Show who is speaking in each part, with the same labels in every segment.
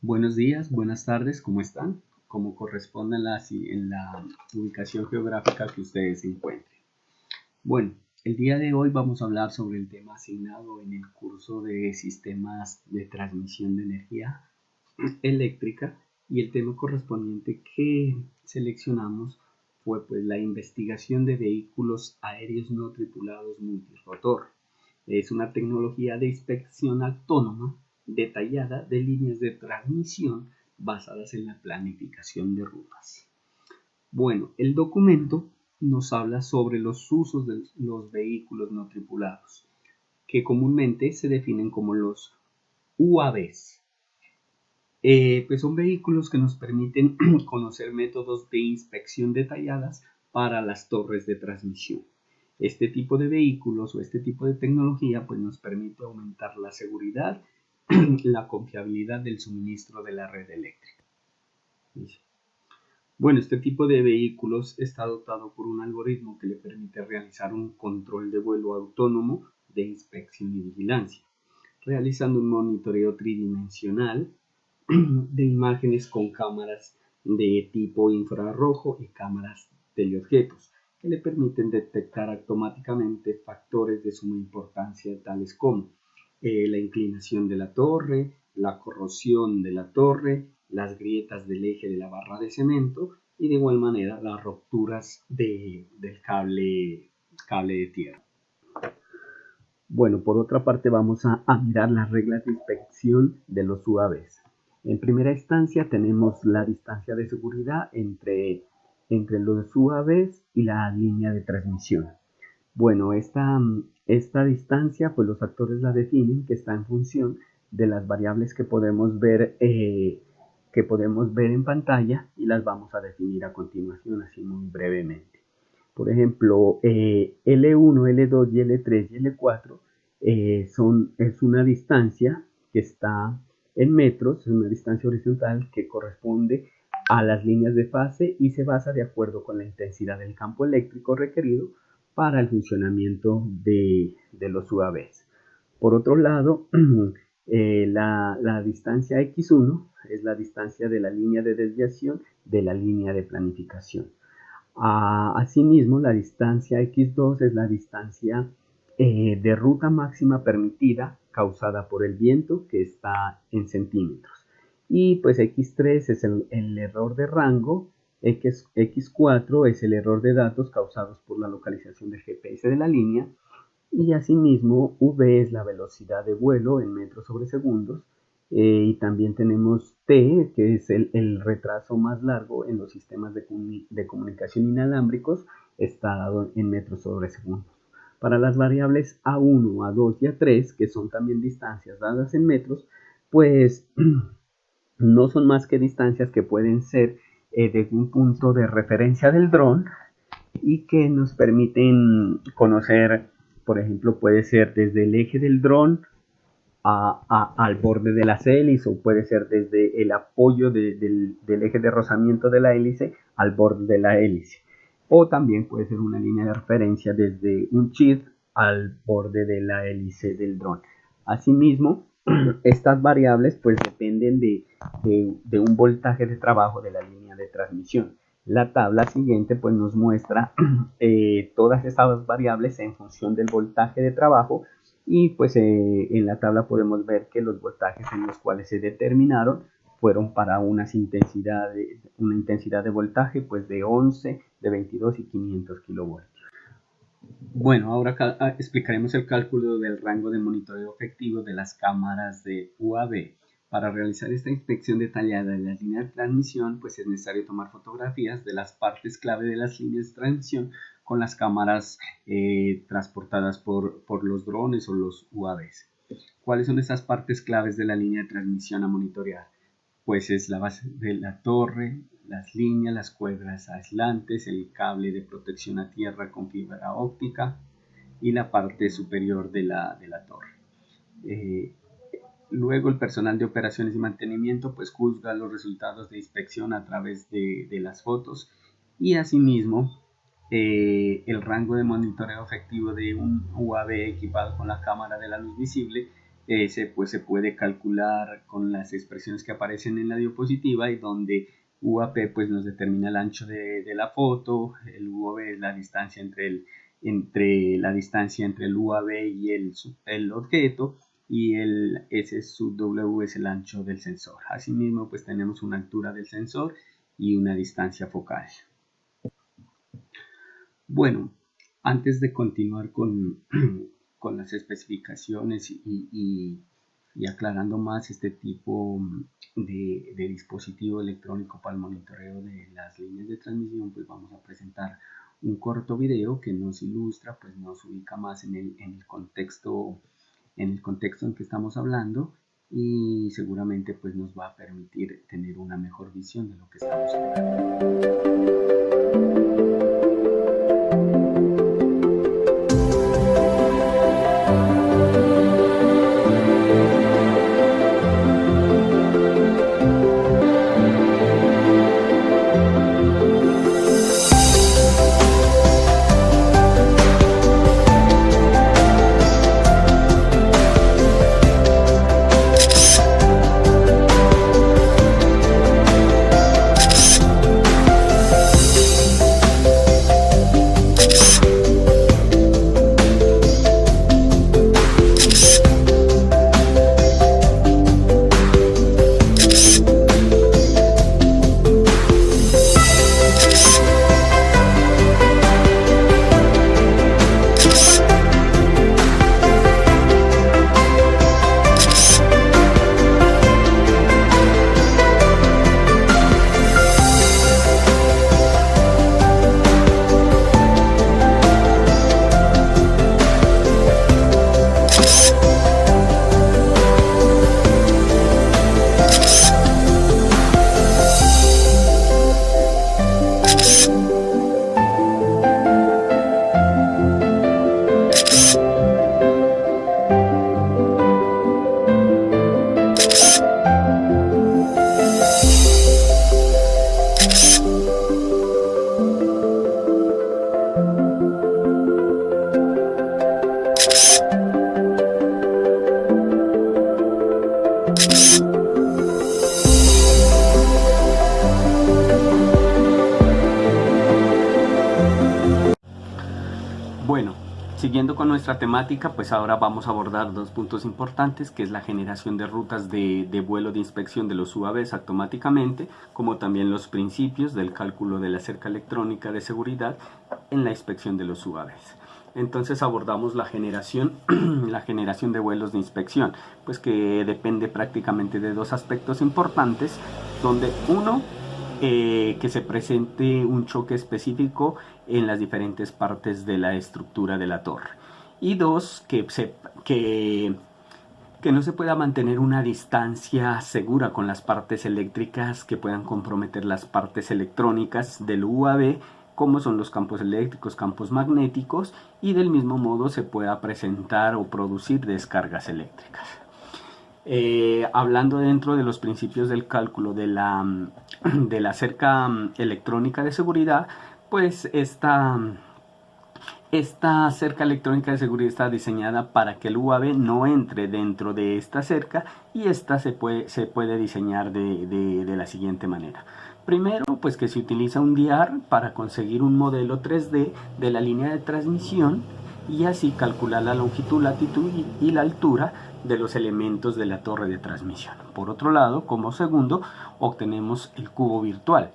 Speaker 1: Buenos días, buenas tardes, ¿cómo están? Como corresponde en la ubicación geográfica que ustedes se encuentren. Bueno, el día de hoy vamos a hablar sobre el tema asignado en el curso de sistemas de transmisión de energía eléctrica y el tema correspondiente que seleccionamos fue pues la investigación de vehículos aéreos no tripulados multirotor. Es una tecnología de inspección autónoma detallada de líneas de transmisión basadas en la planificación de rutas. Bueno, el documento nos habla sobre los usos de los vehículos no tripulados, que comúnmente se definen como los UAVs. Pues son vehículos que nos permiten conocer métodos de inspección detalladas para las torres de transmisión. Este tipo de vehículos o este tipo de tecnología pues nos permite aumentar la seguridad, la confiabilidad del suministro de la red eléctrica. Bueno, este tipo de vehículos está dotado por un algoritmo que le permite realizar un control de vuelo autónomo de inspección y vigilancia, realizando un monitoreo tridimensional de imágenes con cámaras de tipo infrarrojo y cámaras teleobjetos que le permiten detectar automáticamente factores de suma importancia tales como la inclinación de la torre, la corrosión de la torre, las grietas del eje de la barra de cemento y de igual manera las rupturas del cable de tierra. Bueno, por otra parte vamos a mirar las reglas de inspección de los UAVs. En primera instancia tenemos la distancia de seguridad entre los UAVs y la línea de transmisión. Bueno, esta distancia, pues los actores la definen que está en función de las variables que podemos ver en pantalla y las vamos a definir a continuación, así muy brevemente. Por ejemplo, L1, L2 y L3 y L4 es una distancia que está en metros, es una distancia horizontal que corresponde a las líneas de fase y se basa de acuerdo con la intensidad del campo eléctrico requerido para el funcionamiento de los UAVs. Por otro lado, la distancia X1 es la distancia de la línea de desviación de la línea de planificación. Asimismo, la distancia X2 es la distancia de ruta máxima permitida causada por el viento, que está en centímetros. Y pues X3 es el error de rango, X4 es el error de datos causados por la localización del GPS de la línea, y asimismo V es la velocidad de vuelo en metros sobre segundos, y también tenemos T, que es el retraso más largo en los sistemas de comunicación inalámbricos, está dado en metros sobre segundos. Para las variables A1, A2 y A3, que son también distancias dadas en metros, pues no son más que distancias que pueden ser desde un punto de referencia del dron y que nos permiten conocer, por ejemplo, puede ser desde el eje del dron al borde de las hélices, o puede ser desde el apoyo del eje de rozamiento de la hélice al borde de la hélice, o también puede ser una línea de referencia desde un chip al borde de la hélice del dron. Asimismo, estas variables pues dependen de un voltaje de trabajo de la línea de transmisión. La tabla siguiente pues nos muestra todas estas variables en función del voltaje de trabajo, y pues en la tabla podemos ver que los voltajes en los cuales se determinaron fueron para una intensidad de voltaje pues de 11, de 22 y 500 kilovoltios. Bueno, ahora explicaremos el cálculo del rango de monitoreo efectivo de las cámaras de UAV. Para realizar esta inspección detallada de las líneas de transmisión, pues es necesario tomar fotografías de las partes clave de las líneas de transmisión con las cámaras transportadas por los drones o los UAVs. ¿Cuáles son esas partes claves de la línea de transmisión a monitorear? Pues es la base de la torre, las líneas, las cuerdas aislantes, el cable de protección a tierra con fibra óptica y la parte superior de la torre. Luego el personal de operaciones y mantenimiento pues juzga los resultados de inspección a través de las fotos, y asimismo el rango de monitoreo efectivo de un UAV equipado con la cámara de la luz visible pues se puede calcular con las expresiones que aparecen en la diapositiva, y donde UAP pues nos determina el ancho de la foto, el UV es la distancia entre el UAV y el objeto, y el S sub W es el ancho del sensor. Asimismo, pues tenemos una altura del sensor y una distancia focal. Bueno, antes de continuar con, con las especificaciones y aclarando más este tipo de dispositivo electrónico para el monitoreo de las líneas de transmisión, pues vamos a presentar un corto video que nos ilustra, pues nos ubica más en el contexto en que estamos hablando, y seguramente pues nos va a permitir tener una mejor visión de lo que estamos hablando. Bueno, siguiendo con nuestra temática, pues ahora vamos a abordar dos puntos importantes, que es la generación de rutas de vuelo de inspección de los UAVs automáticamente, como también los principios del cálculo de la cerca electrónica de seguridad en la inspección de los UAVs. Entonces abordamos la generación de vuelos de inspección, pues que depende prácticamente de dos aspectos importantes, donde uno, que se presente un choque específico en las diferentes partes de la estructura de la torre, y dos, que no se pueda mantener una distancia segura con las partes eléctricas que puedan comprometer las partes electrónicas del UAV, como son los campos eléctricos, campos magnéticos, y del mismo modo se pueda presentar o producir descargas eléctricas. Hablando dentro de los principios del cálculo de la cerca electrónica de seguridad, pues esta cerca electrónica de seguridad está diseñada para que el UAV no entre dentro de esta cerca, y esta se puede diseñar de la siguiente manera. Primero, pues que se utiliza un DIAR para conseguir un modelo 3D de la línea de transmisión, y así calcular la longitud, latitud y la altura de los elementos de la torre de transmisión. Por otro lado, como segundo, obtenemos el cubo virtual,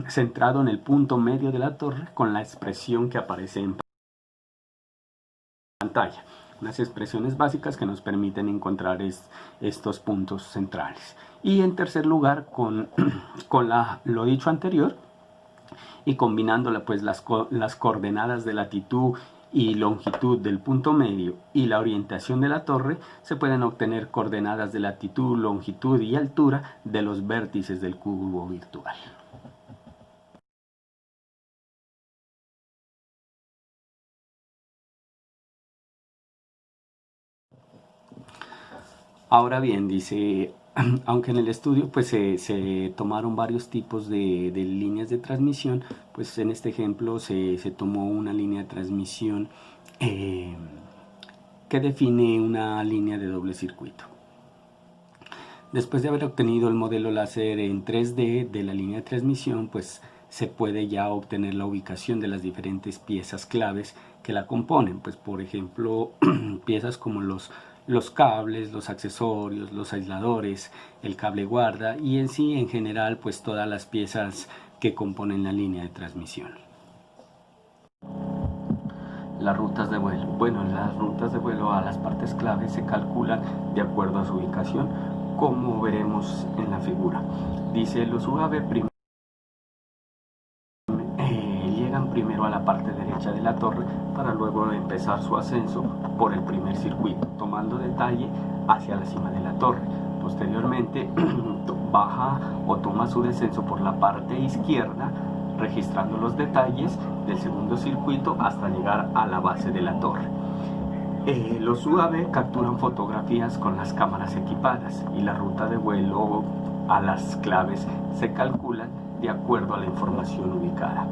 Speaker 1: centrado en el punto medio de la torre, con la expresión que aparece en pantalla. Unas expresiones básicas que nos permiten encontrar estos puntos centrales. Y en tercer lugar, con lo dicho anterior, y combinando pues las coordenadas de latitud y longitud del punto medio y la orientación de la torre, se pueden obtener coordenadas de latitud, longitud y altura de los vértices del cubo virtual. Ahora bien, dice, aunque en el estudio pues se tomaron varios tipos de líneas de transmisión, pues en este ejemplo se tomó una línea de transmisión que define una línea de doble circuito. Después de haber obtenido el modelo láser en 3D de la línea de transmisión, pues se puede ya obtener la ubicación de las diferentes piezas claves que la componen. Pues por ejemplo, piezas como los cables, los accesorios, los aisladores, el cable guarda y en sí, en general, pues todas las piezas que componen la línea de transmisión. Las rutas de vuelo. Bueno, las rutas de vuelo a las partes claves se calculan de acuerdo a su ubicación, como veremos en la figura. Dice, los UAV llegan primero a la parte derecha de la torre para luego empezar su ascenso por el primer circuito, tomando detalle hacia la cima de la torre. Posteriormente baja o toma su descenso por la parte izquierda, registrando los detalles del segundo circuito hasta llegar a la base de la torre. Los UAV capturan fotografías con las cámaras equipadas y la ruta de vuelo a las claves se calcula de acuerdo a la información ubicada.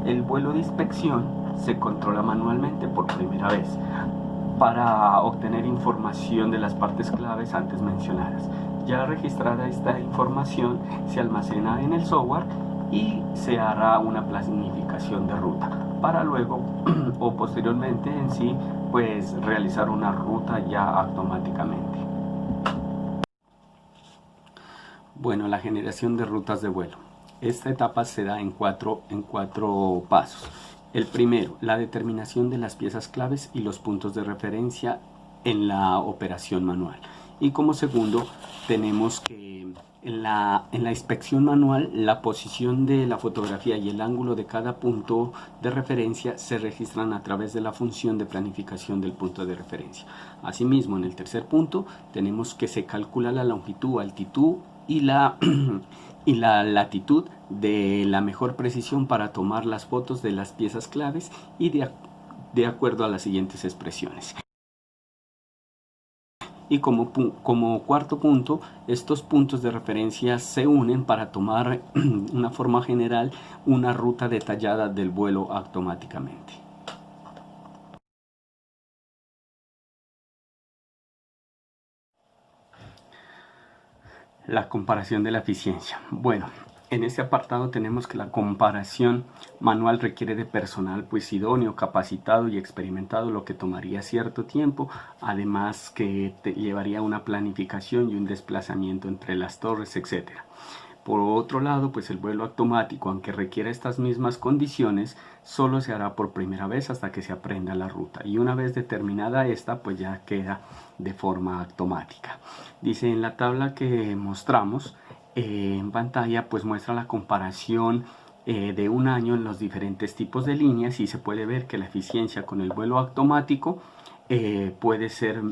Speaker 1: El vuelo de inspección se controla manualmente por primera vez para obtener información de las partes claves antes mencionadas. Ya registrada esta información se almacena en el software y se hará una planificación de ruta para luego o posteriormente en sí pues realizar una ruta ya automáticamente. Bueno, la generación de rutas de vuelo. Esta etapa se da en cuatro pasos. El primero, la determinación de las piezas claves y los puntos de referencia en la operación manual. Y como segundo, tenemos que en la inspección manual, la posición de la fotografía y el ángulo de cada punto de referencia se registran a través de la función de planificación del punto de referencia. Asimismo, en el tercer punto, tenemos que se calcula la longitud, altitud y la latitud de la mejor precisión para tomar las fotos de las piezas claves y de acuerdo a las siguientes expresiones. Y como cuarto punto, estos puntos de referencia se unen para tomar una forma general una ruta detallada del vuelo automáticamente. La comparación de la eficiencia. Bueno, en este apartado tenemos que la comparación manual requiere de personal pues idóneo, capacitado y experimentado, lo que tomaría cierto tiempo, además que llevaría una planificación y un desplazamiento entre las torres, etc. Por otro lado, pues el vuelo automático, aunque requiere estas mismas condiciones, solo se hará por primera vez hasta que se aprenda la ruta. Y una vez determinada esta, pues ya queda de forma automática. Dice en la tabla que mostramos en pantalla, pues muestra la comparación de un año en los diferentes tipos de líneas y se puede ver que la eficiencia con el vuelo automático puede ser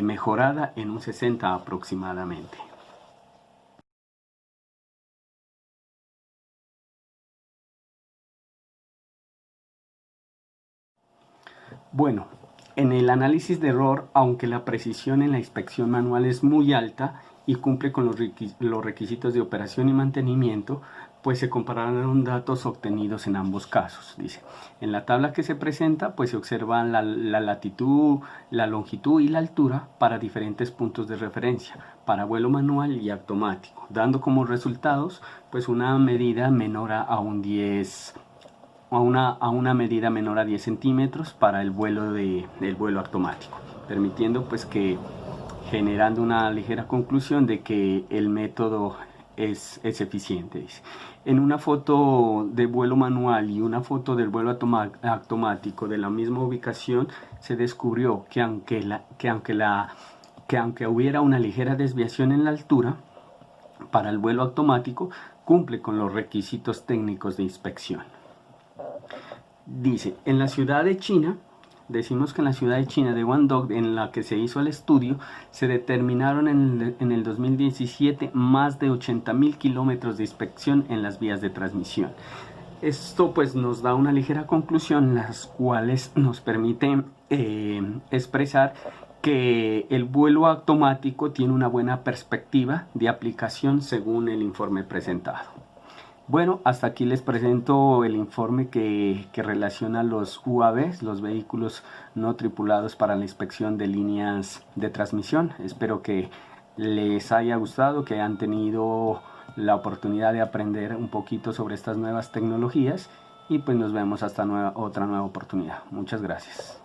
Speaker 1: mejorada en un 60 aproximadamente. Bueno, en el análisis de error, aunque la precisión en la inspección manual es muy alta y cumple con los requisitos de operación y mantenimiento, pues se compararán datos obtenidos en ambos casos. Dice, en la tabla que se presenta, pues se observan la latitud, la longitud y la altura para diferentes puntos de referencia, para vuelo manual y automático, dando como resultados, pues una medida menor a un 10 a una medida menor a 10 centímetros para el vuelo del vuelo automático, permitiendo pues que generando una ligera conclusión de que el método es eficiente. En una foto de vuelo manual y una foto del vuelo automático de la misma ubicación se descubrió que aunque hubiera una ligera desviación en la altura, para el vuelo automático cumple con los requisitos técnicos de inspección. Dice, en la ciudad de China, decimos que en la ciudad de China de Guangdong, en la que se hizo el estudio, se determinaron en el 2017 más de 80.000 kilómetros de inspección en las vías de transmisión. Esto pues nos da una ligera conclusión, las cuales nos permiten expresar que el vuelo automático tiene una buena perspectiva de aplicación según el informe presentado. Bueno, hasta aquí les presento el informe que relaciona los UAVs, los vehículos no tripulados para la inspección de líneas de transmisión. Espero que les haya gustado, que hayan tenido la oportunidad de aprender un poquito sobre estas nuevas tecnologías y pues nos vemos hasta otra nueva oportunidad. Muchas gracias.